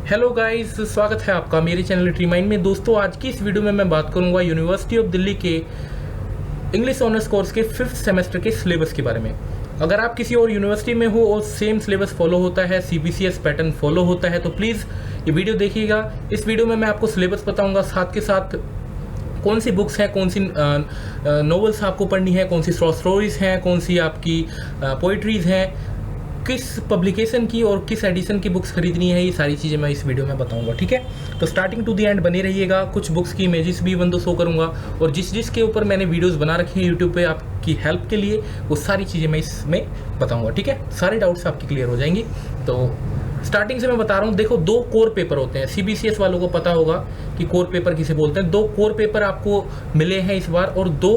Hello guys, स्वागत है आपका मेरे चैनल लिटरी माइंड में। दोस्तों, आज की इस वीडियो में मैं बात करूंगा यूनिवर्सिटी ऑफ दिल्ली के इंग्लिश ऑनर्स कोर्स के 5th सेमेस्टर के सिलेबस के बारे में। अगर आप किसी और यूनिवर्सिटी में हो और सेम सिलेबस फॉलो होता है, CBCS पैटर्न फॉलो होता है, तो प्लीज़ ये वीडियो देखिएगा। इस वीडियो में मैं आपको सिलेबस बताऊँगा, साथ के साथ कौन सी बुक्स हैं, कौन सी नॉवेल्स आपको पढ़नी है, कौन सी शॉर्ट स्टोरीज़ हैं, कौन सी आपकी पोइट्रीज़ हैं, किस पब्लिकेशन की और किस एडिशन की बुक्स खरीदनी है, ये सारी चीज़ें मैं इस वीडियो में बताऊंगा। ठीक है, तो स्टार्टिंग टू द एंड बने रहिएगा। कुछ बुक्स की इमेजेस भी बंदो शो करूंगा और जिस के ऊपर मैंने वीडियोस बना रखी हैं यूट्यूब पे आपकी हेल्प के लिए, वो सारी चीज़ें मैं इसमें बताऊंगा। ठीक है, सारे डाउट्स आपके क्लियर हो जाएंगी। तो स्टार्टिंग से मैं बता रहा हूँ, देखो 2 कोर पेपर होते हैं। CBCS वालों को पता होगा कि कोर पेपर किसे बोलते हैं। 2 कोर पेपर आपको मिले हैं इस बार और 2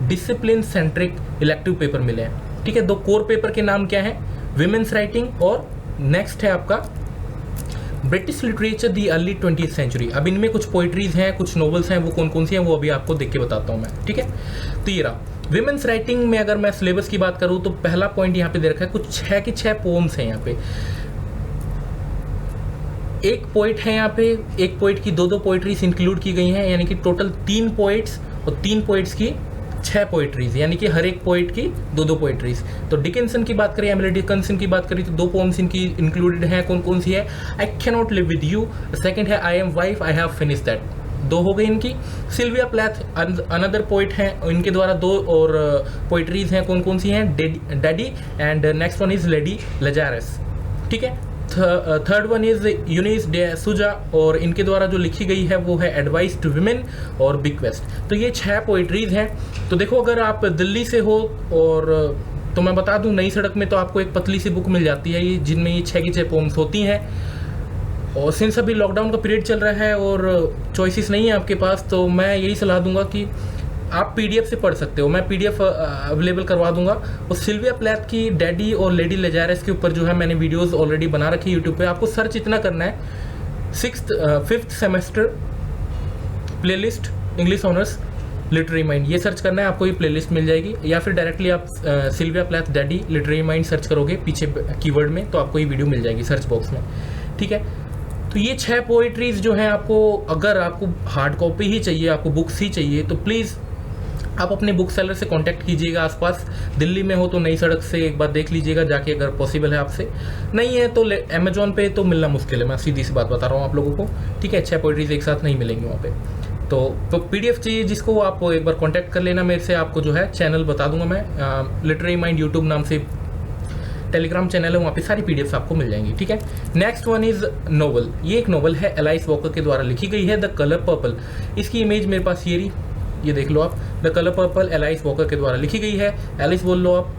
डिसिप्लिन सेंट्रिक इलेक्टिव पेपर मिले हैं। ठीक है, 2 कोर पेपर के नाम क्या है? विमेंस राइटिंग और नेक्स्ट है आपका British literature the early 20th century. अब इनमें कुछ पोइट्रीज हैं, कुछ नॉवेल्स हैं, वो कौन कौन सी हैं वो अभी आपको देख के बताता हूँ मैं। ठीक है, तो ये रहा विमेंस राइटिंग में। अगर मैं सिलेबस की बात करूँ तो पहला पॉइंट यहाँ पे दे रखा है, कुछ 6 की 6 पोम्स हैं यहाँ पे। एक पोइट है यहाँ पे, एक पोइट की 2-2 पोइट्रीज इंक्लूड की गई हैं, यानी कि टोटल 3 पोइट्स और 3 पोइट्स की 6 पोइट्रीज, यानी कि हर एक पोइट की 2-2 पोइट्रीज। तो डिकिंसन की बात करें, एमिली डिकिंसन की बात करें तो 2 पोम्स इनकी इंक्लूडेड हैं। कौन कौन सी है? I can not live with you, second है I am wife, I have finished that. 2 हो गई इनकी। सिल्विया प्लैथ अनदर पोइट हैं, इनके द्वारा 2 और पोइट्रीज हैं। कौन कौन सी हैं? Daddy and next one is lady Lazarus. ठीक है, third one is Eunice de Souza और इनके द्वारा जो लिखी गई है वो है एडवाइस टू विमेन और बिगवेस्ट। तो ये 6 पोइट्रीज हैं। तो देखो, अगर आप दिल्ली से हो और तो मैं बता दूं, नई सड़क में तो आपको एक पतली सी बुक मिल जाती है, ये जिनमें ये 6 की 6 पोम्स होती हैं। और सिंस अभी लॉकडाउन का पीरियड चल रहा है और चॉइसेस नहीं है आपके पास, तो मैं यही सलाह दूंगा कि आप PDF से पढ़ सकते हो। मैं PDF अवेलेबल करवा दूंगा। और सिल्विया प्लैथ की डैडी और लेडी लजारस के ऊपर जो है मैंने वीडियोस ऑलरेडी बना रखी है यूट्यूब पे। आपको सर्च इतना करना है, 5th semester playlist English honours literary mind, ये सर्च करना है, आपको ये प्लेलिस्ट मिल जाएगी। या फिर डायरेक्टली आप Sylvia Plath Daddy literary mind search करोगे पीछे कीवर्ड में, तो आपको ये वीडियो मिल जाएगी सर्च बॉक्स में। ठीक है, तो ये 6 पोइट्रीज जो हैं, आपको अगर आपको हार्ड कॉपी ही चाहिए, आपको बुक्स ही चाहिए, तो प्लीज़ आप अपने बुक सेलर से कांटेक्ट कीजिएगा। आसपास दिल्ली में हो तो नई सड़क से एक बार देख लीजिएगा जाके, अगर पॉसिबल है आपसे। नहीं है तो अमेजोन पे तो मिलना मुश्किल है, मैं सीधी सी बात बता रहा हूँ आप लोगों को। ठीक है, 6 पोइट्रीज एक साथ नहीं मिलेंगी वहाँ पे। तो PDF चाहिए जिसको, आप एक बार कांटेक्ट कर लेना मेरे से। आपको जो है चैनल बता दूंगा मैं, लिटरेरी माइंड यूट्यूब नाम से टेलीग्राम चैनल है, वहाँ पे सारी PDFs आपको मिल जाएंगी। ठीक है, नेक्स्ट वन इज नोवेल। ये एक नोवेल है, एलाइस वॉकर के द्वारा लिखी गई है, द कलर पर्पल। इसकी इमेज मेरे पास ये रही, ये देख लो आप, the colour purple alias walker के द्वारा लिखी गई है। एलिस बोल लो आप,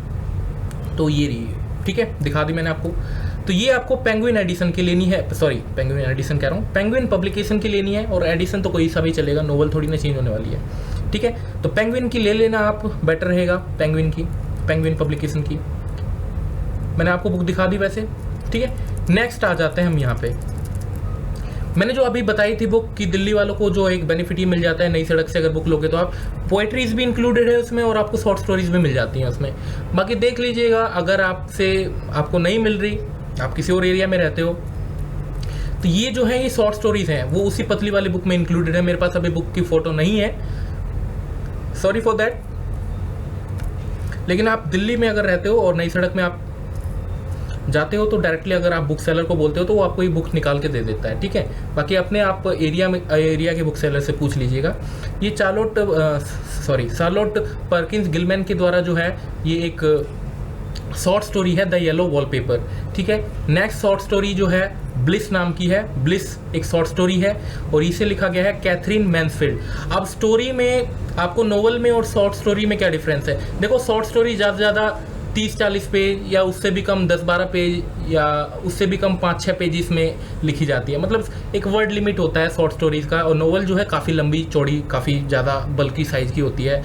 तो ये रही। ठीक है, दिखा दी मैंने आपको। तो ये आपको पेंगुइन एडिशन की लेनी है, सॉरी पेंगुइन एडिशन कह रहा हूँ, पेंगुइन पब्लिकेशन की लेनी है। और एडिशन तो कोई सा भी चलेगा, नोवेल थोड़ी ना चेंज होने वाली है। ठीक है, तो पेंगुइन की ले लेना आप, बेटर रहेगा। पेंगुइन की, पेंगुइन पब्लिकेशन की मैंने आपको बुक दिखा दी वैसे। ठीक है, नेक्स्ट आ जाते हैं हम यहाँ पे। मैंने जो अभी बताई थी बुक कि दिल्ली वालों को जो एक बेनिफिट ही मिल जाता है नई सड़क से, अगर बुक लोगे तो आप पोइट्रीज भी इंक्लूडेड है उसमें और आपको शॉर्ट स्टोरीज भी मिल जाती हैं उसमें। बाकी देख लीजिएगा, अगर आपको नहीं मिल रही, आप किसी और एरिया में रहते हो, तो ये जो है ये शॉर्ट स्टोरीज हैं, वो उसी पतली वाली बुक में इंक्लूडेड है। मेरे पास अभी बुक की फोटो नहीं है, सॉरी फॉर दैट। लेकिन आप दिल्ली में अगर रहते हो और नई सड़क में आप जाते हो तो डायरेक्टली अगर आप बुक सेलर को बोलते हो तो वो आपको ये बुक निकाल के दे देता है। ठीक है, बाकी अपने आप एरिया के बुक सेलर से पूछ लीजिएगा। ये शार्लोट पर्किंस गिलमैन के द्वारा जो है ये एक शॉर्ट स्टोरी है, द येलो वॉलपेपर। ठीक है, नेक्स्ट शॉर्ट स्टोरी जो है ब्लिस नाम की है। ब्लिस एक शॉर्ट स्टोरी है और इसे लिखा गया है कैथरीन मैन्सफील्ड। अब स्टोरी में आपको नोवेल में और शॉर्ट स्टोरी में क्या डिफरेंस है? देखो, शॉर्ट स्टोरी ज़्यादा से ज़्यादा 30-40 पेज या उससे भी कम 10-12 पेज या उससे भी कम 5-6 पेजेस में लिखी जाती है। मतलब एक वर्ड लिमिट होता है शॉर्ट स्टोरीज का। और नोवेल जो है काफ़ी लंबी चौड़ी, काफ़ी ज़्यादा बल्कि साइज़ की होती है,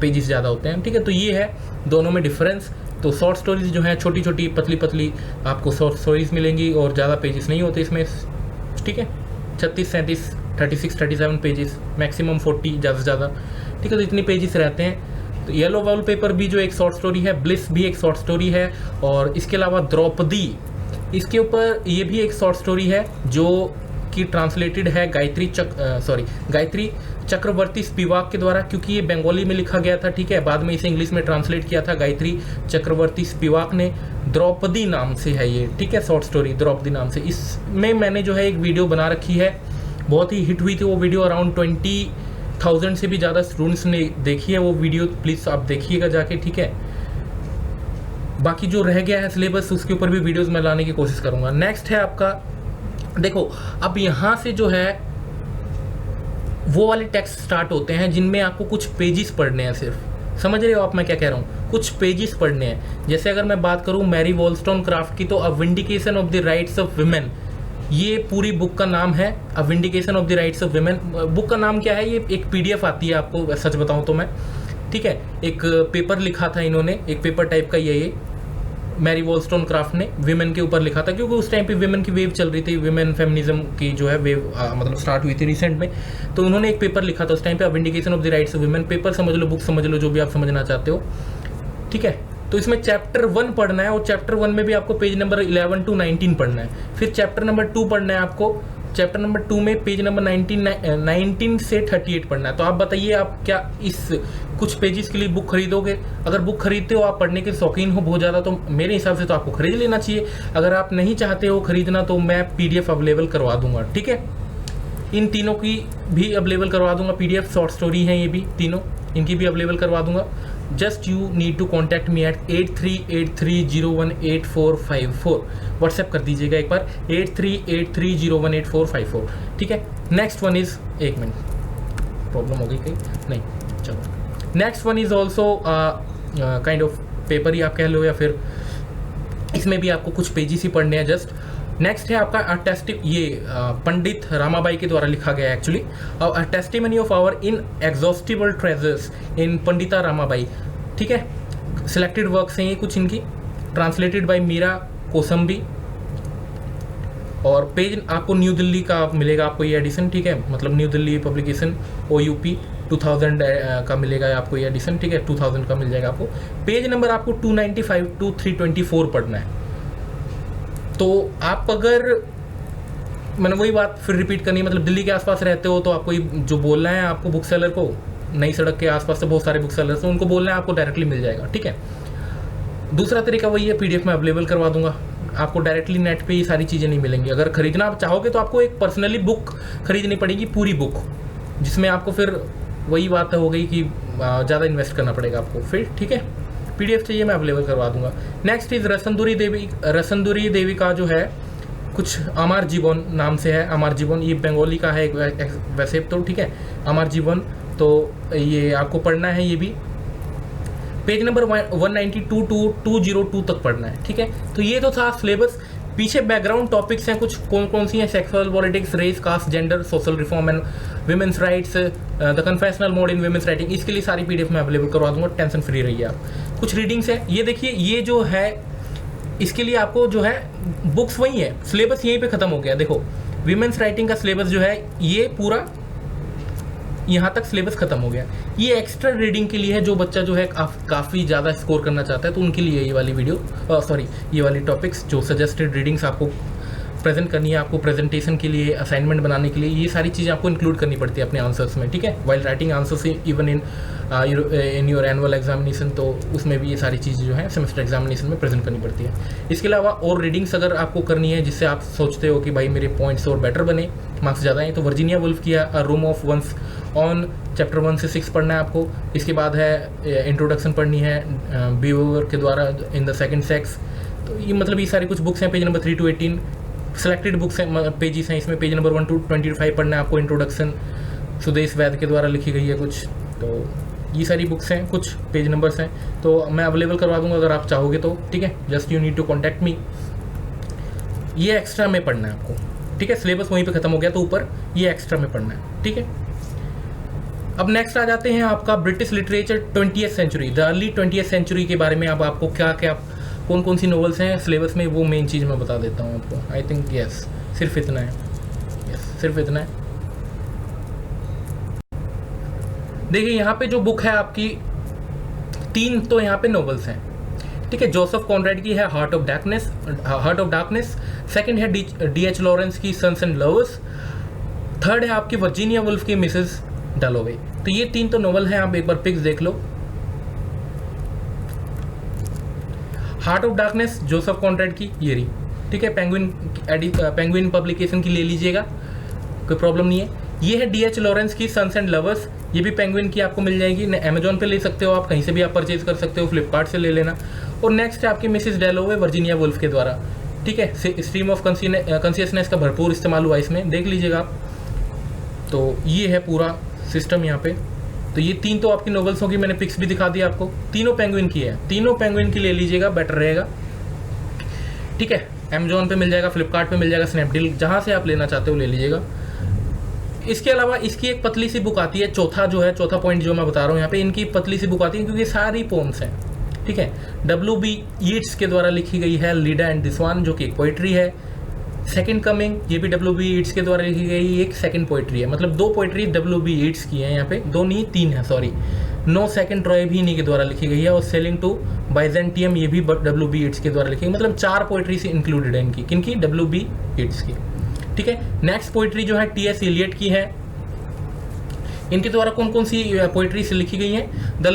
पेजेस ज़्यादा होते हैं। ठीक है, तो ये है दोनों में डिफरेंस। तो शॉर्ट स्टोरीज जो है छोटी छोटी पतली पतली आपको शॉर्ट स्टोरीज मिलेंगी और ज़्यादा पेजेस नहीं होते इसमें। ठीक है, 36, 37, 36, 37 पेजेस, मैक्सिमम 40 ज़्यादा से ज़्यादा। ठीक है, तो इतनी पेजेस रहते हैं। तो येलो वॉलपेपर भी जो एक शॉर्ट स्टोरी है, ब्लिस भी एक शॉर्ट स्टोरी है। और इसके अलावा द्रौपदी, इसके ऊपर ये भी एक शॉर्ट स्टोरी है जो इसकी ट्रांसलेटेड है गायत्री चक्रवर्ती स्पिवाक के द्वारा, क्योंकि ये बंगाली में लिखा गया था, ठीक है। बाद में इसे इंग्लिश में ट्रांसलेट किया था गायत्री चक्रवर्ती स्पिवाक ने। द्रौपदी नाम से है ये, ठीक है, शॉर्ट स्टोरी द्रौपदी नाम से। इसमें मैंने जो है एक वीडियो बना रखी है, बहुत ही हिट हुई थी वो वीडियो, अराउंड 20,000 से भी ज़्यादा स्टूडेंट्स ने देखी है वो वीडियो, प्लीज़ आप देखिएगा जाके, ठीक है। बाकी जो रह गया है सिलेबस उसके ऊपर भी वीडियोस मैं लाने की कोशिश करूँगा। नेक्स्ट है आपका, देखो अब यहाँ से जो है वो वाले टेक्स्ट स्टार्ट होते हैं जिनमें आपको कुछ पेजेस पढ़ने हैं, सिर्फ समझ रहे हो आप मैं क्या कह रहा हूँ, कुछ पेजेस पढ़ने हैं। जैसे अगर मैं बात करूँ मैरी वॉलस्टोनक्राफ्ट की, तो a vindication of the rights of women, ये पूरी बुक का नाम है, a vindication of the rights of women. Book का नाम क्या है, ये एक PDF आती है आपको, सच बताऊँ तो मैं, ठीक है, एक पेपर लिखा था इन्होंने, एक पेपर टाइप का ये मैरी वॉलस्टोनक्राफ्ट ने विमेन के ऊपर लिखा था, क्योंकि उस टाइम पे विमेन की वेव चल रही थी, विमेन फेमिनिज्म की जो है वेव मतलब स्टार्ट हुई थी रिसेंट में। तो उन्होंने एक पेपर लिखा था उस टाइम पे, vindication of the rights of women. Paper समझ लो, बुक समझ लो, जो भी आप समझना चाहते हो, ठीक है। तो इसमें चैप्टर 1 पढ़ना है, और चैप्टर 1 में भी आपको पेज नंबर 11 to 19 पढ़ना है। फिर चैप्टर नंबर 2 पढ़ना है आपको, चैप्टर नंबर 2 में पेज नंबर 19 से 38 पढ़ना है। तो आप बताइए, आप क्या इस कुछ पेजेस के लिए बुक खरीदोगे? अगर बुक खरीदते हो, आप पढ़ने के शौकीन हो बहुत ज़्यादा, तो मेरे हिसाब से तो आपको खरीद लेना चाहिए। अगर आप नहीं चाहते हो खरीदना, तो मैं PDF अवेलेबल करवा दूंगा, ठीक है। इन तीनों की भी अवेलेबल करवा दूंगा, PDF शॉर्ट स्टोरी हैं ये भी तीनों, इनकी भी अवेलेबल करवा दूंगा। Just you need to contact me at 8383018454। WhatsApp कर दीजिएगा एक बार, 8383018454, ठीक है। नेक्स्ट वन इज़, एक मिनट, प्रॉब्लम हो गई कहीं, नहीं, चलो। Next one is also kind of paper ही आप कह लो, या फिर इसमें भी आपको कुछ पेजेस ही पढ़ने हैं जस्ट। नेक्स्ट है आपका ये पंडित रामाबाई के द्वारा लिखा गया है actually, testimony of our inexhaustible treasures in Pandita Ramabai, ठीक है। सिलेक्टेड वर्क्स हैं ये कुछ इनकी, ट्रांसलेटेड बाय मीरा कोसम्बी। और पेज आपको न्यू दिल्ली का मिलेगा आपको ये एडिशन, ठीक है, मतलब न्यू दिल्ली पब्लिकेशन OUP 2000 का मिलेगा आपको ये एडिशन, ठीक है, 2000 का मिल जाएगा आपको। पेज नंबर आपको 295 to 324 पढ़ना है। तो आप अगर, मैंने वही बात फिर रिपीट करनी है, मतलब दिल्ली के आसपास रहते हो तो आपको जो बोलना है आपको बुक सेलर को, नई सड़क के आसपास तो बहुत सारे बुक सेलर्स हैं, उनको बोलना है, आपको डायरेक्टली मिल जाएगा, ठीक है। दूसरा तरीका वही है, PDF में अवेलेबल करवा दूंगा आपको, डायरेक्टली नेट पे ये सारी चीज़ें नहीं मिलेंगी। अगर खरीदना आप चाहोगे तो आपको एक पर्सनली बुक खरीदनी पड़ेगी, पूरी बुक, जिसमें आपको फिर वही बात हो गई कि ज़्यादा इन्वेस्ट करना पड़ेगा आपको फिर, ठीक है। PDF चाहिए, मैं अवेलेबल करवा दूंगा। नेक्स्ट इज रसंदुरी देवी का जो है कुछ अमर जीवन नाम से है, अमर जीवन, ये बंगाली का है वैसे तो, ठीक है, अमर जीवन। तो ये आपको पढ़ना है, ये भी पेज नंबर 192 to 202 तक पढ़ना है, ठीक है। तो ये तो था सिलेबस। पीछे बैकग्राउंड टॉपिक्स हैं कुछ, कौन सी हैं, sexual politics, race, caste, gender, social reform and women's rights, the confessional mode in women's writing, इसके लिए सारी PDF में अवेलेबल करवा दूंगा, टेंशन फ्री रहिए आप। कुछ रीडिंग्स है, ये देखिए, ये जो है इसके लिए आपको जो है बुक्स वही है, सिलेबस यहीं पे खत्म हो गया। देखो विमेंस राइटिंग का सिलेबस जो है ये पूरा यहाँ तक सिलेबस खत्म हो गया। ये एक्स्ट्रा रीडिंग के लिए है, जो बच्चा जो है काफ़ी ज़्यादा स्कोर करना चाहता है, तो उनके लिए ये वाली वीडियो, ये वाली टॉपिक्स जो सजेस्टेड रीडिंग्स आपको प्रेजेंट करनी है, आपको प्रेजेंटेशन के लिए, असाइनमेंट बनाने के लिए, ये सारी चीज़ें आपको इंक्लूड करनी पड़ती है अपने आंसर्स में, ठीक है। While writing answers even in your annual examination, तो उसमें भी ये सारी चीज़ें जो है सेमेस्टर एग्जामिनेशन में प्रेजेंट करनी पड़ती है। इसके अलावा और रीडिंग्स अगर आपको करनी है जिससे आप सोचते हो कि भाई मेरे पॉइंट्स और बेटर बने, मार्क्स ज़्यादा हैं, तो वर्जीनिया वुल्फ की a room of one's own chapter 1 से 6 पढ़ना है आपको। इसके बाद है इंट्रोडक्शन पढ़नी है बीवर के द्वारा इन द सेकंड सेक्स। तो ये मतलब ये सारी कुछ बुक्स हैं, page number 3 to 18 selected books हैं, पेजेस हैं इसमें। पेज नंबर 1 to 25 पढ़ना है आपको, इंट्रोडक्शन सुदेश वैद के द्वारा लिखी गई है कुछ। तो ये सारी बुक्स हैं, कुछ पेज नंबर्स हैं, तो मैं अवेलेबल करवा दूंगा अगर आप चाहोगे तो, ठीक है। Just you need to contact me. ये एक्स्ट्रा में पढ़ना है आपको, ठीक है। सिलेबस वहीं पे खत्म हो गया, तो ऊपर ये एक्स्ट्रा में पढ़ना है, ठीक है। अब नेक्स्ट आ जाते हैं आपका British literature 20th century, the early 20th century के बारे में। अब आपको क्या क्या कौन सी नॉवेल्स हैं सिलेबस में, वो मेन चीज़ मैं बता देता हूँ आपको। आई थिंक यस, सिर्फ इतना है, यस सिर्फ इतना है। देखिए यहाँ पे जो बुक है आपकी 3 तो यहाँ पे नॉवेल्स हैं, ठीक है। जोसेफ कॉनरेड की है हार्ट ऑफ डार्कनेस। सेकंड है D.H. लॉरेंस की सन्स एंड लवर्स। थर्ड है आपकी वर्जीनिया वुल्फ की मिसेस डैलोवे। तो ये 3 तो नॉवल हैं, आप एक बार पिक्स देख लो। Heart of darkness Joseph Conrad की ये रही, ठीक है। पेंगुइन पब्लिकेशन की ले लीजिएगा, कोई प्रॉब्लम नहीं है। ये है D.H. लॉरेंस की सन्स एंड लवर्स, ये भी पेंगुइन की आपको मिल जाएगी, अमेजोन पे ले सकते हो आप, कहीं से भी आप परचेज कर सकते हो, फ्लिपकार्ट से ले लेना। और नेक्स्ट है आपकी मिसेस डैलोवे वर्जीनिया वुल्फ के द्वारा, ठीक है। स्ट्रीम ऑफ कॉन्शियसनेस का भरपूर इस्तेमाल हुआ इसमें, देख लीजिएगा आप। तो ये है पूरा सिस्टम यहाँ पे। तो ये 3 तो आपकी नॉवेल्स होगी, मैंने पिक्स भी दिखा दिया आपको, तीनों पेंगुइन की है, तीनों पेंगुइन की ले लीजिएगा, बेटर रहेगा, ठीक है। अमेजोन पे मिल जाएगा, फ्लिपकार्ट पे मिल जाएगा, स्नैपडील, जहाँ से आप लेना चाहते हो ले लीजिएगा। इसके अलावा इसकी एक पतली सी बुक आती है, चौथा पॉइंट जो मैं बता रहा हूँ यहाँ पे, इनकी पतली सी बुक आती है क्योंकि सारी पोम्स हैं, ठीक है। W.B. यीट्स के द्वारा लिखी गई है लीडा एंड द स्वान, जो कि एक पोइट्री है। सेकंड कमिंग, ये भी W.B. यीट्स के द्वारा लिखी गई एक सेकंड पोइट्री है, मतलब 2 पोइट्री W.B. यीट्स की है यहाँ पे, 2 नहीं 3 है, सॉरी। नो सेकंड ट्रॉय भी इन्हीं के द्वारा लिखी गई है, और सेलिंग टू बाइजेंटियम ये भी W.B. यीट्स के द्वारा लिखी गई, मतलब 4 पोइट्री से इंक्लूडेड है इनकी, किनकी? W.B. यीट्स की, ठीक है। नेक्स्ट पोइट्री जो है T.S. एलियट की है। इनके द्वारा कौन कौन सी पोइट्री से लिखी गई हैं? The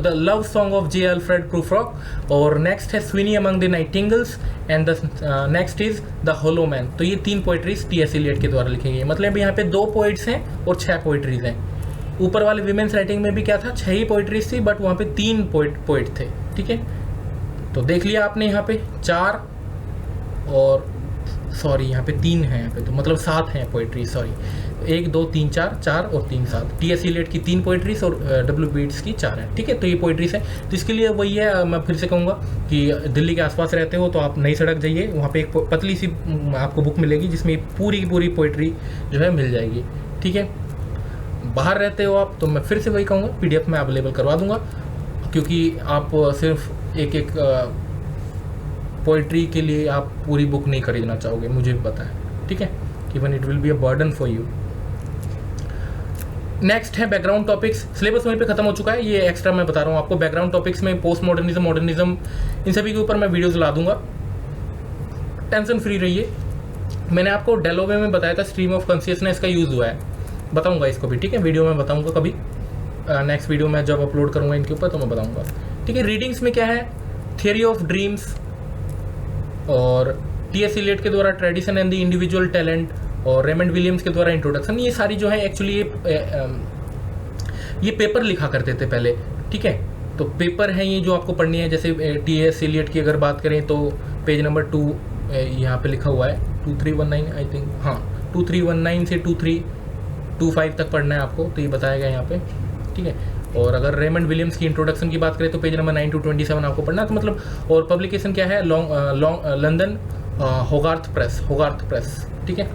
love song of J. Alfred Prufrock, और नेक्स्ट है Sweeney among the nightingales, and the next is the hollow man. तो ये 3 पोइट्रीज T.S. एलियट के द्वारा लिखी गई है, मतलब यहाँ पे 2 पोइट्स हैं और 6 पोइट्रीज हैं। ऊपर वाले विमेंस राइटिंग में भी क्या था, 6 ही पोइट्रीज थी, बट वहाँ पे 3 पोइट थे, ठीक है। तो देख लिया आपने यहाँ पे 4 और सॉरी यहाँ पे 3 है, यहाँ पे तो मतलब 7 हैं पोइट्री, सॉरी 1 2 3 4 और 3 7। T.S. एलियट की 3 पोइट्रीज और W.B. यीट्स की 4 है, ठीक है। तो ये पोइट्रीज है, तो इसके लिए वही है, मैं फिर से कहूँगा कि दिल्ली के आसपास रहते हो तो आप नई सड़क जाइए, वहाँ पे एक पतली सी आपको बुक मिलेगी जिसमें पूरी की पूरी पोइट्री जो है मिल जाएगी, ठीक है। बाहर रहते हो आप तो मैं फिर से वही कहूँगा, PDF में अवेलेबल करवा दूँगा, क्योंकि आप सिर्फ एक पोइट्री के लिए आप पूरी बुक नहीं खरीदना चाहोगे, मुझे भी पता है, ठीक है। Even it will be a burden for you. Next है बैकग्राउंड टॉपिक्स। सिलेबस वहीं पे खत्म हो चुका है, ये एक्स्ट्रा मैं बता रहा हूँ आपको। बैकग्राउंड टॉपिक्स में पोस्ट मॉडर्निज्म, मॉडर्निज्म, इन सभी के ऊपर मैं वीडियोस ला दूंगा, टेंशन फ्री रहिए। मैंने आपको डैलोवे में बताया था स्ट्रीम ऑफ कॉन्शियसनेस का यूज़ हुआ है, बताऊंगा इसको भी, ठीक है। वीडियो में बताऊंगा कभी, नेक्स्ट वीडियो में जब अपलोड करूंगा इनके ऊपर तो मैं बताऊंगा, ठीक है। रीडिंग्स में क्या है, थियरी ऑफ ड्रीम्स, और T.S. एलियट के द्वारा tradition and the individual talent, और रेमंड विलियम्स के द्वारा इंट्रोडक्शन। ये सारी जो है एक्चुअली ये पेपर लिखा करते थे पहले, ठीक है। तो पेपर है ये जो आपको पढ़नी है, जैसे T.S. एलियट की अगर बात करें तो पेज नंबर 2 यहाँ पे लिखा हुआ है 2319 आई थिंक, हाँ 2319 से 2325 तक पढ़ना है आपको, तो ये बताया गया यहाँ पे, ठीक है। और अगर रेमंड विलियम्स की इंट्रोडक्शन की बात करें तो पेज नंबर 9 to 27 आपको पढ़ना है, तो मतलब, और पब्लिकेशन क्या है, लंदन होगार्थ प्रेस, ठीक है।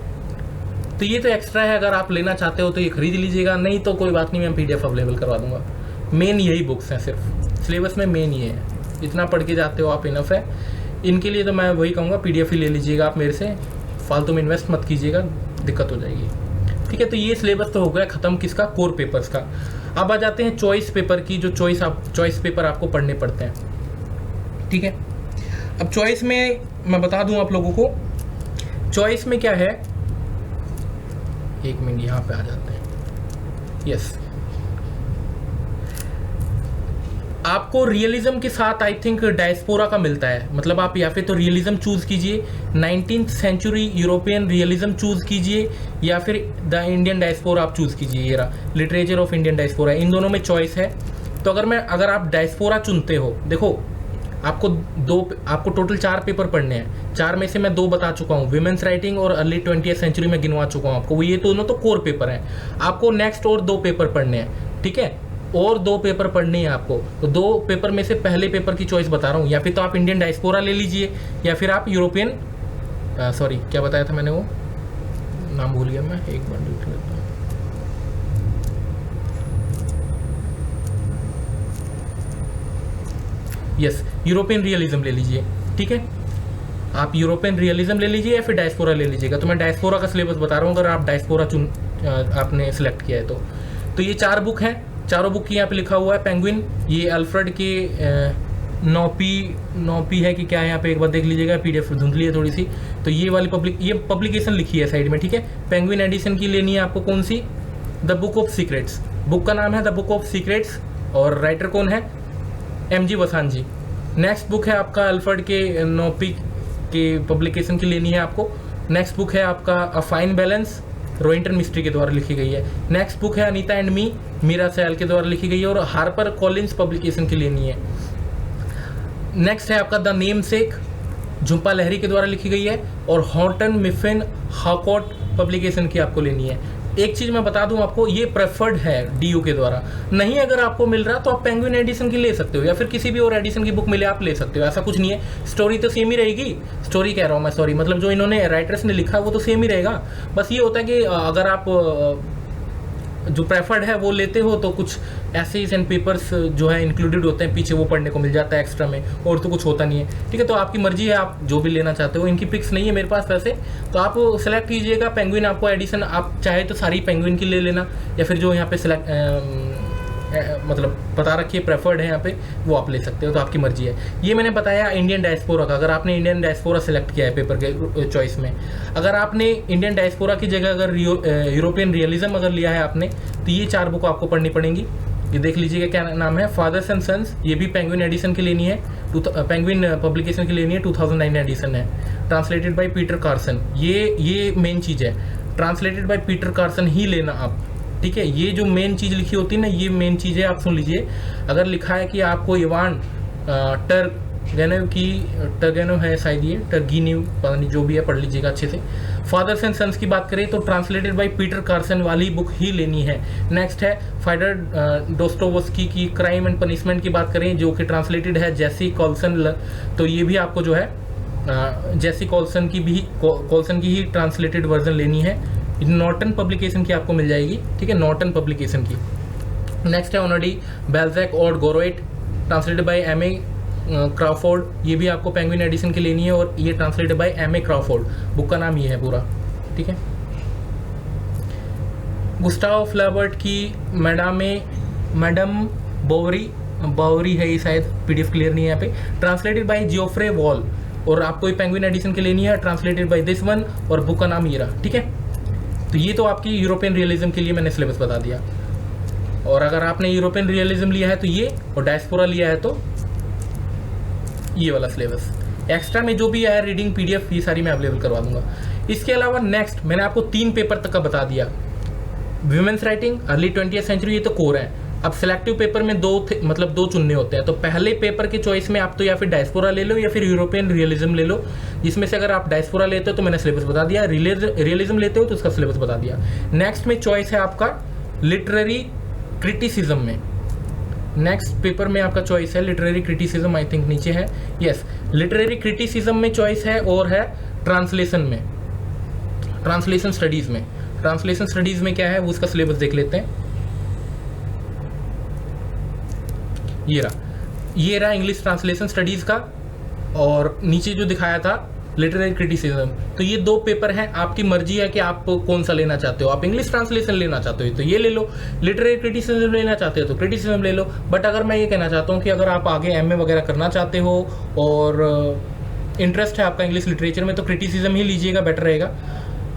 तो ये तो एक्स्ट्रा है, अगर आप लेना चाहते हो तो ये खरीद लीजिएगा, नहीं तो कोई बात नहीं, मैं PDF अवेलेबल करवा दूंगा। मेन यही बुक्स हैं, सिर्फ सिलेबस में मेन ये है, इतना पढ़ के जाते हो आप, इनफ है। इनके लिए तो मैं वही कहूँगा PDF ही ले लीजिएगा आप मेरे से, फालतू में इन्वेस्ट मत कीजिएगा, दिक्कत हो जाएगी, ठीक है। तो ये सिलेबस तो हो गया ख़त्म, किसका, कोर पेपर्स का। अब आ जाते हैं चॉइस पेपर की, जो चॉइस पेपर आपको पढ़ने पड़ते हैं, ठीक है। अब चॉइस में मैं बता दूं आप लोगों को, चॉइस में क्या है, एक मिनट यहाँ पे आ जाते हैं, यस। आपको रियलिज्म के साथ आई थिंक डायस्पोरा का मिलता है, मतलब आप या फिर तो रियलिज्म चूज कीजिए, 19th century European realism choose कीजिए, या फिर द इंडियन डायस्पोरा आप चूज कीजिए, ये रहा लिटरेचर ऑफ इंडियन डायस्पोरा, इन दोनों में चॉइस है। तो अगर आप डायस्पोरा चुनते हो, देखो आपको टोटल 4 पेपर पढ़ने हैं, 4 में से मैं 2 बता चुका हूँ, विमेंस राइटिंग और अर्ली 20th सेंचुरी में गिनवा चुका हूँ आपको, ये दोनों तो कोर पेपर हैं। आपको नेक्स्ट और 2 पेपर पढ़ने हैं, ठीक है, और 2 पेपर पढ़ने हैं आपको। तो 2 पेपर में से पहले पेपर की चॉइस बता रहा हूँ, या फिर तो आप इंडियन डायस्पोरा ले लीजिए, या फिर आप यूरोपियन, सॉरी क्या बताया था मैंने, वो नाम भूल गया मैं, एक बार देख लेता हूँ। यस, यूरोपियन रियलिज्म ले लीजिए, ठीक है। आप यूरोपियन रियलिज्म ले लीजिए या फिर डायस्पोरा ले लीजिएगा। तो मैं डायस्पोरा का सिलेबस बता रहा हूँ, अगर आप डायस्पोरा आपने सिलेक्ट किया है तो ये 4 बुक हैं, चारों बुक की यहाँ पे लिखा हुआ है पेंगुइन, ये अल्फ्रेड के नौपी है कि क्या है, यहाँ पे एक बार देख लीजिएगा, PDF धुंधली है थोड़ी सी। तो ये वाली पब्लिकेशन लिखी है साइड में, ठीक है। पेंगुइन एडिशन की लेनी है आपको कौन सी, the book of secrets, book का नाम है द बुक ऑफ सीक्रेट्स, और राइटर कौन है, MG वसांजी। नेक्स्ट बुक है आपका अल्फ्रेड के नौपी के पब्लिकेशन की लेनी है आपको। नेक्स्ट बुक है आपका a fine balance, Rohinton mystery के द्वारा लिखी गई है। नेक्स्ट बुक है अनीता एंड मी, मीरा सयाल के द्वारा लिखी गई है और हार्पर कॉलिंस पब्लिकेशन की लेनी है। नेक्स्ट है आपका द नेम सेक, झुम्पा लहरी के द्वारा लिखी गई है, और हॉर्टन मिफिन हाकॉट पब्लिकेशन की आपको लेनी है। एक चीज़ मैं बता दूं आपको, ये प्रेफर्ड है DU के द्वारा, नहीं अगर आपको मिल रहा तो आप पेंगुइन एडिशन की ले सकते हो, या फिर किसी भी और एडिशन की बुक मिले आप ले सकते हो, ऐसा कुछ नहीं है। स्टोरी तो सेम ही रहेगी, स्टोरी कह रहा हूँ मैं, सॉरी, मतलब जो इन्होंने राइटर्स ने लिखा वो तो सेम ही रहेगा। बस ये होता है कि अगर आप जो प्रेफर्ड है वो लेते हो तो कुछ एसेज एंड पेपर्स जो है इंक्लूडेड होते हैं पीछे, वो पढ़ने को मिल जाता है एक्स्ट्रा में, और तो कुछ होता नहीं है, ठीक है। तो आपकी मर्जी है, आप जो भी लेना चाहते हो। इनकी पिक्स नहीं है मेरे पास वैसे, तो आप सेलेक्ट कीजिएगा। पेंगुइन आपको एडिशन आप चाहे तो सारी पेंगुइन की ले लेना, या फिर जो यहाँ पे सेलेक्ट मतलब बता रखी है प्रेफर्ड है यहाँ पे, वो आप ले सकते हो, तो आपकी मर्जी है। ये मैंने बताया इंडियन डायस्पोरा का। अगर आपने इंडियन डायस्पोरा सेलेक्ट किया है पेपर के चॉइस में, अगर आपने इंडियन डायस्पोरा की जगह अगर यूरोपियन रियलिज्म अगर लिया है आपने, तो ये 4 बुक आपको पढ़नी पड़ेंगी। ये देख लीजिएगा क्या नाम है, फादर्स एंड सन्स, ये भी पेंगुइन एडिशन की लेनी है, पेंगुइन पब्लिकेशन की लेनी है, 2009 एडिशन है, ट्रांसलेटेड बाय पीटर कार्सन। ये मेन चीज़ है, ट्रांसलेटेड बाय पीटर कार्सन ही लेना आप, ठीक है। ये जो मेन चीज़ लिखी होती है ना, ये मेन चीज़ है, आप सुन लीजिए। अगर लिखा है कि आपको इवान टर्गेनेव है शायद, ये टर्गीनिव पता नहीं, जो भी है पढ़ लीजिएगा अच्छे से। फादर्स एंड सन्स की बात करें तो ट्रांसलेटेड बाय पीटर कार्सन वाली बुक ही लेनी है। नेक्स्ट है फाइडर डोस्टोवस्की की क्राइम एंड पनिशमेंट की बात करें, जो कि ट्रांसलेटेड है जेसी कॉल्सन, तो ये भी आपको जो है जेसी कॉल्सन की ही ट्रांसलेटेड वर्जन लेनी है। नॉर्टन पब्लिकेशन की आपको मिल जाएगी, ठीक है, नॉर्टन पब्लिकेशन की। नेक्स्ट है ऑनडी बेल्जैक और गोरोइट, ट्रांसलेटेड बाय M.A. क्राफोर्ड, ये भी आपको पेंगुइन एडिशन की लेनी है, और ये translated bye M.A. Crawford, book का नाम ये है पूरा, ठीक है। गुस्टाव फ्लाबर्ट की मैडम बोवरी है ये शायद, PDF क्लियर नहीं है यहाँ पे, ट्रांसलेटेड बाय जियोफ्रे वॉल, और आपको ये पेंगुइन एडिशन की लेनी है, ट्रांसलेटेड बाय दिस वन, और बुक का नाम ये रहा, ठीक है। तो ये तो आपकी यूरोपियन रियलिज्म के लिए मैंने सिलेबस बता दिया। और अगर आपने यूरोपियन रियलिज्म लिया है तो ये, और डायस्पोरा लिया है तो ये वाला सिलेबस। एक्स्ट्रा में जो भी है रीडिंग PDF, ये सारी मैं अवेलेबल करवा दूंगा। इसके अलावा नेक्स्ट मैंने आपको 3 पेपर तक का बता दिया। Women's writing, early 20th century, ये तो कोर है। अब सिलेक्टिव पेपर में 2 चुनने होते हैं। तो पहले पेपर के चॉइस में आप तो या फिर डायस्पोरा ले लो या फिर यूरोपियन रियलिज्म ले लो, जिसमें से अगर आप डायस्पोरा लेते हो तो मैंने सिलेबस बता दिया, रियलिज्म लेते हो तो उसका सिलेबस बता दिया। नेक्स्ट में चॉइस है आपका लिटरेरी क्रिटिसिज्म में, नेक्स्ट पेपर में आपका चॉइस है लिटरेरी क्रिटिसिज्म, आई थिंक नीचे है, यस, लिटरेरी क्रिटिसिज्म में चॉइस है, और है ट्रांसलेशन में, ट्रांसलेशन स्टडीज में। ट्रांसलेशन स्टडीज में क्या है वो उसका सिलेबस देख लेते हैं। ये रहा इंग्लिश ट्रांसलेशन स्टडीज का, और नीचे जो दिखाया था लिटरेरी क्रिटिसिज्म। तो ये 2 पेपर हैं, आपकी मर्जी है कि आप कौन सा लेना चाहते हो। आप इंग्लिश ट्रांसलेशन लेना चाहते हो तो ये ले लो, लिटरेरी क्रिटिसिज्म लेना चाहते हो तो क्रिटिसिज्म ले लो। बट अगर मैं ये कहना चाहता हूँ कि अगर आप आगे MA वगैरह करना चाहते हो और इंटरेस्ट है आपका इंग्लिश लिटरेचर में, तो क्रिटिसिज्म ही लीजिएगा, बेटर रहेगा,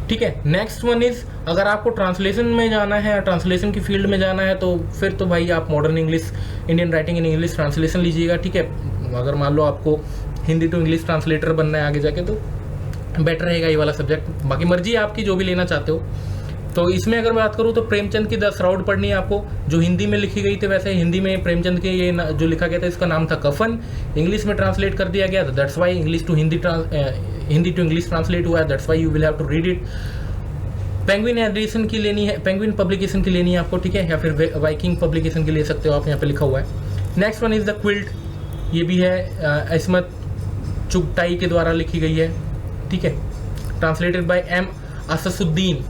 ठीक है। नेक्स्ट वन इज, अगर आपको ट्रांसलेशन में जाना है, ट्रांसलेशन की फील्ड में जाना है, तो फिर तो भाई आप modern English, Indian writing in English translation लीजिएगा, ठीक है। अगर मान लो आपको हिंदी टू इंग्लिश ट्रांसलेटर बनना है आगे जाके, तो बेटर रहेगा ये वाला सब्जेक्ट। बाकी मर्जी है आपकी, जो भी लेना चाहते हो। तो इसमें अगर बात करूँ तो प्रेमचंद की 10 राउड पढ़नी है आपको, जो हिंदी में लिखी गई थी। वैसे हिंदी में प्रेमचंद के ये जो लिखा गया था इसका नाम था कफन, इंग्लिश में ट्रांसलेट कर दिया गया, that's why English to Hindi to English translate हुआ है, that's why you will have to read it. Penguin edition की लेनी है, पेंगुइन पब्लिकेशन की लेनी है आपको, ठीक है, या फिर वाइकिंग पब्लिकेशन की ले सकते हो आप, यहाँ पे लिखा हुआ है। Next one is the quilt, ये भी है इस्मत चुगताई के द्वारा लिखी गई है, ठीक है, ट्रांसलेटेड बाय M. अससुद्दीन।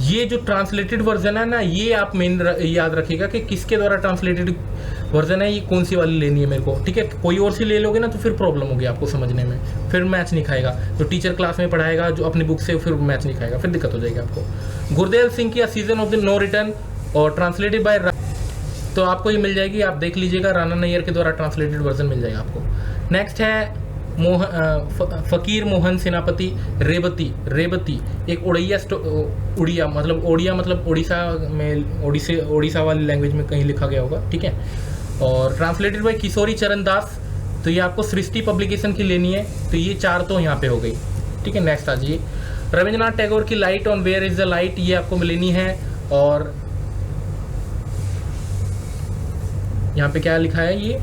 ये जो ट्रांसलेटेड वर्जन है ना, ये आप मेन याद रखिएगा कि किसके द्वारा ट्रांसलेटेड वर्जन है, ये कौन सी वाली लेनी है मेरे को, ठीक है। कोई और सी ले लोगे ना तो फिर प्रॉब्लम होगी आपको समझने में, फिर मैच नहीं खाएगा। तो टीचर क्लास में पढ़ाएगा जो अपनी बुक से, फिर मैच नहीं खाएगा, फिर दिक्कत हो जाएगी आपको। गुरदेव सिंह की a season of the no return, और ट्रांसलेटेड बाय, तो आपको ये मिल जाएगी, आप देख लीजिएगा, राणा नैयर के द्वारा ट्रांसलेटेड वर्जन मिल जाएगा आपको। नेक्स्ट है फकीर मोहन सेनापति रेवती, एक उड़िया मतलब ओडिशा वाली लैंग्वेज में कहीं लिखा गया होगा, ठीक है। और ट्रांसलेटेड बाय किशोरी चरण दास, तो ये आपको सृष्टि पब्लिकेशन की लेनी है। तो ये 4 तो यहाँ पे हो गई, ठीक है। नेक्स्ट आ जाइए, रविंद्रनाथ टैगोर की light on where is the light, ये आपको लेनी है। और यहाँ पे क्या लिखा है, ये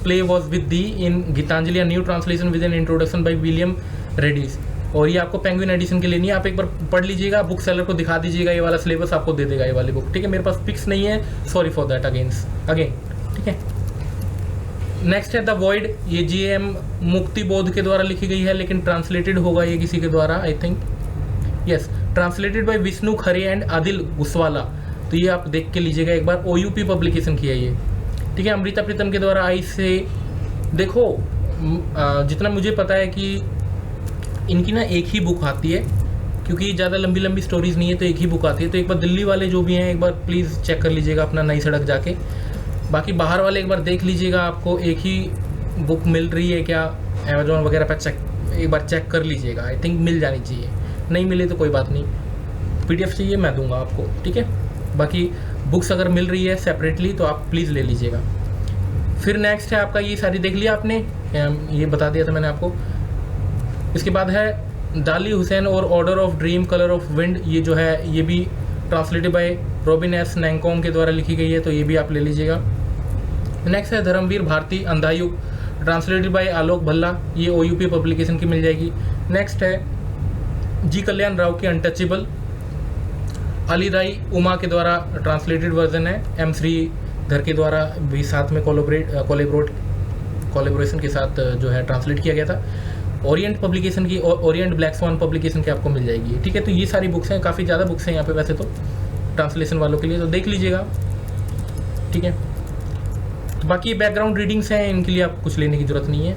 play was with the in Gitanjali, a new translation with an introduction by William Radice, और ये आपको पेंगुइन एडिशन की लेनी है। आप एक बार पढ़ लीजिएगा, बुक सेलर को दिखा दीजिएगा, ये वाला सिलेबस आपको दे देगा ये वाली बुक, ठीक है। मेरे पास फिक्स नहीं है, सॉरी फॉर दैट अगेन, ठीक है। नेक्स्ट है द वॉइड, ये GM मुक्ति बोध के द्वारा लिखी गई है, लेकिन ट्रांसलेटेड होगा ये किसी के द्वारा, I think, yes, translated by Vishnu Khare and Adil Jussawalla. तो ये आप देख के लीजिएगा एक बार, OUP पब्लिकेशन की है ये, ठीक है। अमृता प्रीतम के द्वारा आई से, देखो जितना मुझे पता है कि इनकी ना एक ही बुक आती है, क्योंकि ज़्यादा लंबी स्टोरीज नहीं है, तो एक ही बुक आती है। तो एक बार दिल्ली वाले जो भी हैं एक बार प्लीज़ चेक कर लीजिएगा अपना नई सड़क जाके, बाकी बाहर वाले एक बार देख लीजिएगा आपको एक ही बुक मिल रही है क्या अमेजोन वगैरह पर, एक बार चेक कर लीजिएगा, आई थिंक मिल जानी चाहिए, नहीं मिले तो कोई बात नहीं, PDF चाहिए मैं दूंगा आपको, ठीक है। बाकी बुक्स अगर मिल रही है सेपरेटली तो आप प्लीज़ ले लीजिएगा। फिर नेक्स्ट है आपका, ये सारी देख लिया आपने, ये बता दिया था मैंने आपको। इसके बाद है दाली हुसैन और order of dream colour of wind, ये जो है ये भी ट्रांसलेटेड बाय रॉबिन एस नैंगकॉम के द्वारा लिखी गई है, तो ये भी आप ले लीजिएगा। नेक्स्ट है धर्मवीर भारती अंधायुग, ट्रांसलेटेड बाय आलोक भल्ला, ये OUP पब्लिकेशन की मिल जाएगी। नेक्स्ट है जी कल्याण राव की अनटचेबल, अलीदाई उमा के द्वारा ट्रांसलेटेड वर्जन है, M श्रीधर के द्वारा भी साथ में कोलेबोरेशन के साथ जो है ट्रांसलेट किया गया था। ओरिएंट पब्लिकेशन की, ओरिएंट ब्लैक स्वान पब्लिकेशन की आपको मिल जाएगी, ठीक है। तो ये सारी बुक्स हैं, काफ़ी ज़्यादा बुक्स हैं यहाँ पे वैसे तो ट्रांसलेशन वालों के लिए, तो देख लीजिएगा, ठीक है। तो बाकी बैकग्राउंड रीडिंग्स हैं, इनके लिए आपको कुछ लेने की ज़रूरत नहीं है।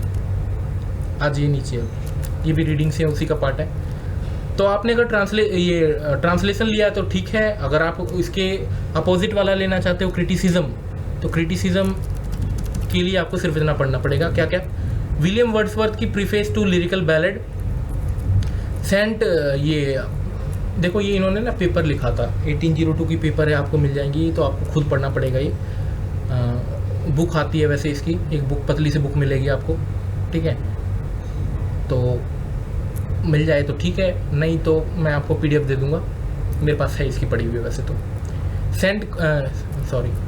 आज ये नीचे ये भी रीडिंग्स हैं, उसी का पार्ट है। तो आपने अगर ट्रांसलेशन लिया तो ठीक है, अगर आप इसके अपोजिट वाला लेना चाहते हो क्रिटिसिज्म, तो क्रिटिसिज्म के लिए आपको सिर्फ इतना पढ़ना पड़ेगा, क्या क्या, विलियम वर्ड्सवर्थ की प्रीफेस टू लिरिकल बैलेड, सेंट, ये देखो ये इन्होंने ना पेपर लिखा था, 1802 की पेपर है, आपको मिल जाएंगी, तो आपको खुद पढ़ना पड़ेगा। ये बुक आती है वैसे, इसकी एक बुक पतली सी बुक मिलेगी आपको, ठीक है। तो मिल जाए तो ठीक है, नहीं तो मैं आपको PDF दे दूंगा, मेरे पास है इसकी पड़ी हुई है वैसे तो।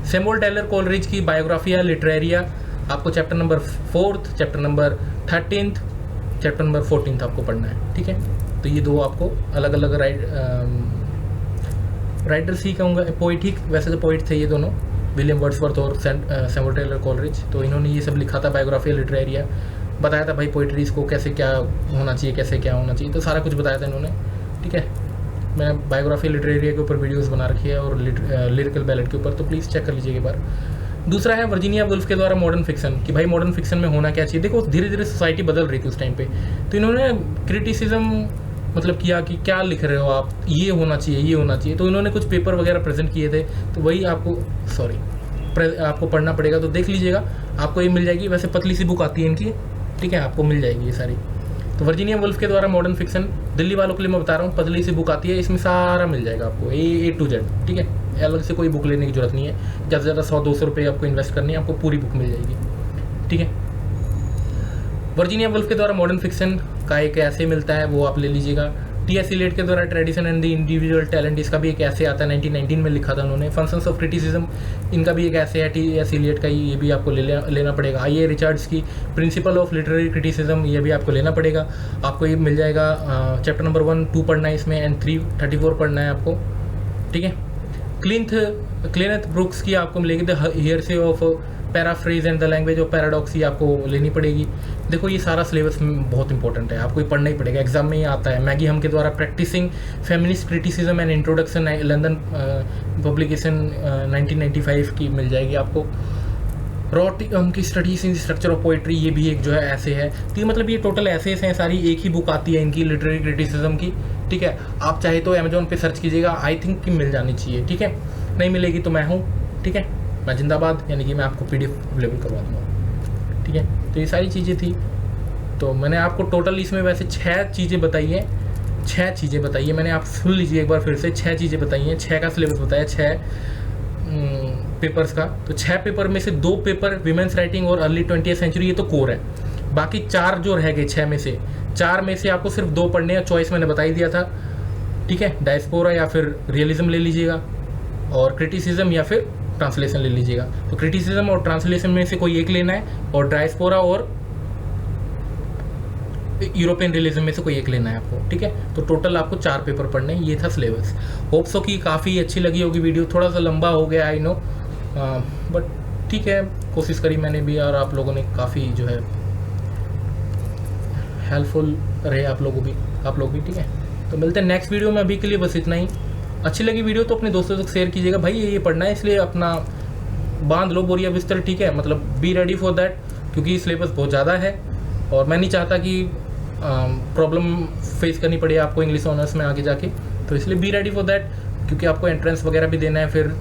सैमुअल टेलर कोलरिज की बायोग्राफिया लिटरेरिया, आपको chapter number 4, chapter number 13, chapter number 14 आपको पढ़ना है, ठीक है। तो ये 2 आपको अलग अलग राइटर्स ही कहूँगा, पोइट ही, वैसे तो पोइट थे ये दोनों, विलियम वर्ड्सवर्थ और सैमुअल टेलर कोलरिज। तो इन्होंने ये सब लिखा था, बायोग्राफिया लिटरेरिया, बताया था भाई पोइट्रीज को कैसे क्या होना चाहिए, कैसे क्या होना चाहिए, तो सारा कुछ बताया था इन्होंने, ठीक है। मैंने बायोग्राफी लिटरेरिया के ऊपर वीडियोस बना रखी है और लिरिकल बैलेट के ऊपर, तो प्लीज़ चेक कर लीजिए एक बार। दूसरा है वर्जीनिया वुल्फ के द्वारा मॉडर्न फिक्शन, कि भाई मॉडर्न फिक्शन में होना क्या चाहिए। देखो धीरे धीरे सोसाइटी बदल रही थी उस टाइम पे, तो इन्होंने क्रिटिसिज्म मतलब किया कि क्या लिख रहे हो आप, ये होना चाहिए, ये होना चाहिए, तो इन्होंने कुछ पेपर वगैरह प्रेजेंट किए थे, तो वही आपको आपको पढ़ना पड़ेगा, तो देख लीजिएगा, आपको ये मिल जाएगी। वैसे पतली सी बुक आती है इनकी, ठीक है, आपको मिल जाएगी ये सारी। तो वर्जीनिया वुल्फ के द्वारा मॉडर्न फिक्शन, दिल्ली वालों के लिए मैं बता रहा हूँ, पतली सी बुक आती है, इसमें सारा मिल जाएगा आपको, A to Z, ठीक है। अलग से कोई बुक लेने की जरूरत नहीं है, ज़्यादा से ज़्यादा 100-200 रुपये आपको इन्वेस्ट करनी है, आपको पूरी बुक मिल जाएगी, ठीक है। वर्जीनिया वुल्फ के द्वारा मॉडर्न फिक्शन का एक ऐसे मिलता है, वो आप ले लीजिएगा। T.S. Eliot के द्वारा tradition and the individual talent, इसका भी एक ऐसे आता है, 1919 में लिखा था उन्होंने। फंक्शंस ऑफ क्रिटिसिज्म, इनका भी एक ऐसे है T.S. Eliot का, ये भी आपको लेना पड़ेगा। I.A. रिचर्ड्स की प्रिंसिपल ऑफ लिटरेरी क्रिटिसिज्म, ये भी आपको लेना पड़ेगा, आपको ये मिल जाएगा। चैप्टर नंबर 1, 2 पढ़ना है इसमें, एंड 3, 34 पढ़ना है आपको, ठीक है। क्लिनेथ ब्रुक्स की आपको मिलेगी the heresy of paraphrase and the language of paradox, ही आपको लेनी पड़ेगी। देखो ये सारा सिलेबस बहुत इंपॉर्टेंट है, आपको ये पढ़ना ही पड़ेगा, एग्जाम में ये आता है। मैगी हम के द्वारा practising feminist criticism and introduction, London publication 1995 की मिल जाएगी आपको। रॉटिगम की studies in structure of poetry, ये भी एक जो है ऐसे है। तो मतलब ये टोटल ऐसेस हैं सारी, एक ही बुक आती है इनकी लिटरेरी क्रिटिसिज्म की, ठीक है। आप चाहे तो अमेजोन पे सर्च कीजिएगा, आई थिंक कि मिल जानी चाहिए, ठीक है। नहीं मिलेगी तो मैं हूँ, ठीक है। मैं जिंदाबाद, यानी कि मैं आपको PDF अवेलेबल करवा दूँगा, ठीक है। तो ये सारी चीज़ें थी। तो मैंने आपको टोटल इसमें वैसे 6 चीज़ें बताई हैं, 6 चीज़ें बताई है मैंने, आप सुन लीजिए एक बार फिर से। 6 चीज़ें बताई हैं, 6 का सिलेबस बताया, 6 पेपर्स का। तो 6 पेपर में से 2 पेपर विमेंस राइटिंग और अर्ली 20वीं सेंचुरी, ये तो कोर है। बाकी 4 जो रह गए 6 में से, 4 में से आपको सिर्फ 2 पढ़ने हैं। चॉइस मैंने बता ही दिया था, ठीक है। डायस्पोरा या फिर रियलिज्म ले लीजिएगा, और क्रिटिसिज्म या फिर ट्रांसलेशन ले लीजिएगा। तो क्रिटिसिज्म और ट्रांसलेशन में से कोई एक लेना है, और डायस्पोरा और यूरोपियन रियलिज्म में से कोई एक लेना है आपको, ठीक है। तो टोटल आपको 4 पेपर पढ़ने हैं। ये था सिलेबस। होप सो कि काफ़ी अच्छी लगी होगी वीडियो। थोड़ा सा लंबा हो गया, आई नो, बट ठीक है, कोशिश करी मैंने भी, और आप लोगों ने काफ़ी जो है हेल्पफुल रहे आप लोग भी, ठीक है। तो मिलते हैं नेक्स्ट वीडियो में। अभी के लिए बस इतना ही। अच्छी लगी वीडियो तो अपने दोस्तों तक शेयर कीजिएगा। भाई ये पढ़ना है, इसलिए अपना बांध लो बोरिया बिस्तर, ठीक है। मतलब बी रेडी फॉर दैट, क्योंकि सिलेबस बहुत ज़्यादा है, और मैं नहीं चाहता कि प्रॉब्लम फेस करनी पड़े आपको इंग्लिश ऑनर्स में आगे जाके। तो इसलिए बी रेडी फॉर दैट, क्योंकि आपको एंट्रेंस वगैरह भी देना है, फिर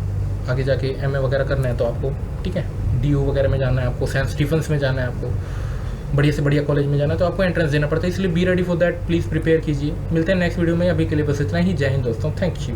आगे जाके MA वगैरह करना है तो आपको, ठीक है, DU वगैरह में जाना है आपको, सेंट स्टीफेंस में जाना है आपको, बढ़िया से बढ़िया कॉलेज में जाना है, तो आपको एंट्रेंस देना पड़ता है। इसलिए be ready for that, please prepare कीजिए। मिलते हैं नेक्स्ट वीडियो में। अभी के लिए बस इतना ही। जय हिंद दोस्तों, थैंक यू।